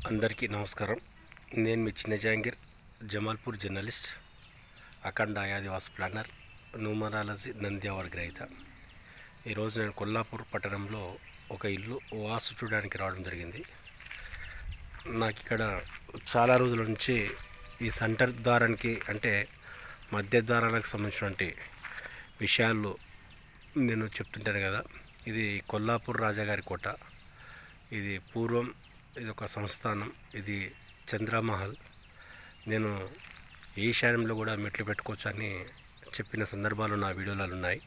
అందరికీ నమస్కారం. నేను మీ చిన్న జహాంగీర్, జమాల్పూర్ జర్నలిస్ట్, అఖండ ఆదివాసి ప్లానర్, న్యూమరాలజీ నంది అవార్డు గ్రహీత. ఈరోజు నేను కొల్లాపూర్ పట్టణంలో ఒక ఇల్లు వాసు చూడడానికి రావడం జరిగింది. నాకు ఇక్కడ చాలా రోజుల నుంచి ఈ సెంటర్ ద్వారానికి అంటే మధ్య ద్వారాలకు సంబంధించినటువంటి విషయాలు నేను చెప్తుంటాను కదా. ఇది కొల్లాపూర్ రాజాగారి కోట. ఇది పూర్వం ఇది ఒక సంస్థానం. ఇది చంద్రమహల్. నేను ఈశాన్యంలో కూడా మెట్లు పెట్టుకోవచ్చు అని చెప్పిన సందర్భాలు నా వీడియోలలో ఉన్నాయి.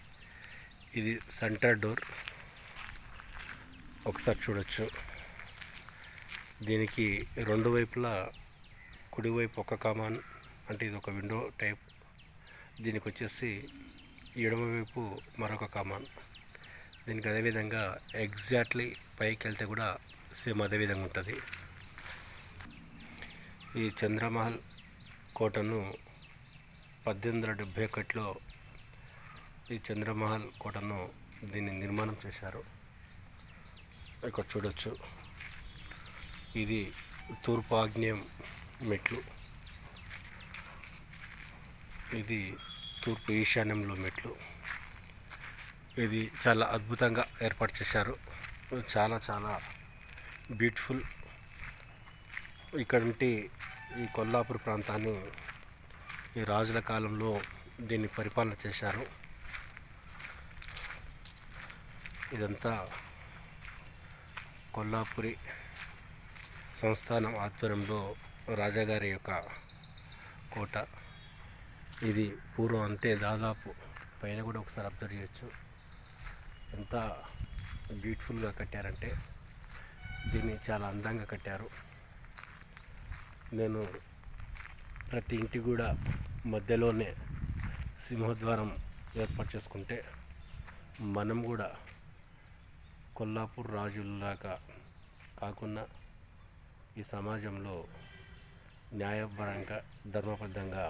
ఇది సెంటర్ డోర్, ఒకసారి చూడొచ్చు. దీనికి రెండు వైపులా కుడివైపు ఒక కమాన్ అంటే ఇది ఒక విండో టైప్, దీనికి వచ్చేసి ఎడమవైపు మరొక కమాన్. దీనికి అదేవిధంగా ఎగ్జాక్ట్లీ పైకి వెళ్తే కూడా సేమ్ అదేవిధంగా ఉంటుంది. ఈ చంద్రమహల్ కోటను 1871లో ఈ చంద్రమహల్ కోటను దీన్ని నిర్మాణం చేశారు. ఇక్కడ చూడొచ్చు. ఇది తూర్పు ఆగ్నేయం మెట్లు, ఇది తూర్పు ఈశాన్యంలో మెట్లు. ఇది చాలా అద్భుతంగా ఏర్పాటు చేశారు. చాలా చాలా బ్యూటిఫుల్. ఇక్కడ నుండి ఈ కొల్లాపూర్ ప్రాంతాన్ని ఈ రాజుల కాలంలో దీన్ని పరిపాలన చేశారు. ఇదంతా కొల్లాపురి సంస్థానం ఆధ్వర్యంలో రాజాగారి యొక్క కోట. ఇది పూర్వం అంతే, దాదాపు పైన కూడా ఒకసారి అబ్జర్వ్ చేయొచ్చు. ఎంత బ్యూటిఫుల్గా కట్టారంటే దీన్ని చాలా అందంగా కట్టారు. నేను ప్రతి ఇంటి కూడా మధ్యలోనే సింహద్వారం ఏర్పాటు చేసుకుంటే మనం కూడా కొల్లాపూర్ రాజుల్లాగా కాకుండా ఈ సమాజంలో న్యాయపరంగా ధర్మబద్ధంగా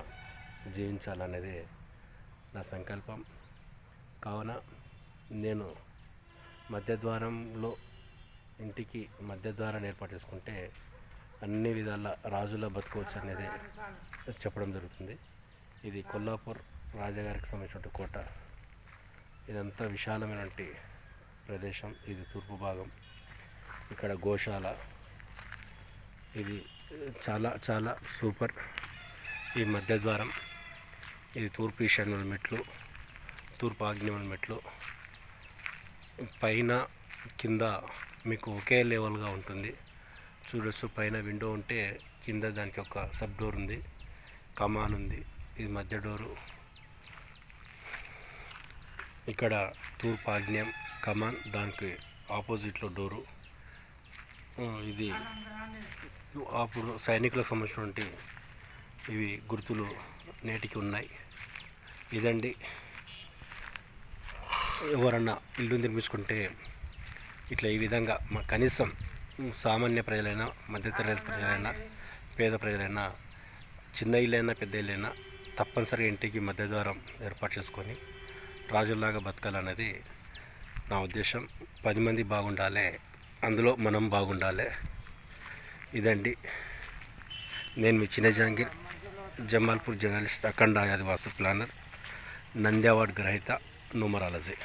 జీవించాలనేదే నా సంకల్పం. కావున నేను మధ్యద్వారంలో ఇంటికి మధ్యద్వారాన్ని ఏర్పాటు చేసుకుంటే అన్ని విధాల రాజులా బతుకోవచ్చు అనేది చెప్పడం జరుగుతుంది. ఇది కొల్లాపూర్ రాజాగారికి సంబంధించిన కోట. ఇదంతా విశాలమైనటువంటి ప్రదేశం. ఇది తూర్పు భాగం. ఇక్కడ గోశాల. ఇది చాలా చాలా సూపర్. ఈ మధ్యద్వారం, ఇది తూర్పు ఈశాన్య మెట్లు, తూర్పు ఆగ్నేయ మెట్లు. పైన కింద మీకు ఒకే లెవెల్గా ఉంటుంది. చూడొచ్చు, పైన విండో ఉంటే కింద దానికి ఒక సబ్ డోర్ ఉంది, కమాన్ ఉంది. ఇది మధ్య డోరు. ఇక్కడ తూర్పు ఆగ్నేయం కమాన్, దానికి ఆపోజిట్లో డోరు. ఇది అప్పుడు సైనికులకు సంబంధించినటువంటి ఇవి గుర్తులు నేటికి ఉన్నాయి. ఇదండి, ఎవరన్నా ఇల్లు నిర్మించుకుంటే ఇట్లా ఈ విధంగా కనీసం సామాన్య ప్రజలైనా, మధ్యతరగతి ప్రజలైనా, పేద ప్రజలైనా, చిన్న ఇల్లైనా పెద్ద ఇల్లైనా తప్పనిసరిగా ఇంటికి మధ్య ద్వారం ఏర్పాటు చేసుకొని రాజుల్లాగా బతకాలనేది నా ఉద్దేశం. 10 మంది బాగుండాలి, అందులో మనం బాగుండాలి. ఇదండి, నేను మీ చిన్న జహాంగీర్, జమాల్పూర్ జర్నలిస్ట్, అఖండ ఆదివాసి ప్లానర్, నంది అవార్డు గ్రహీత, న్యూమరాలజీ.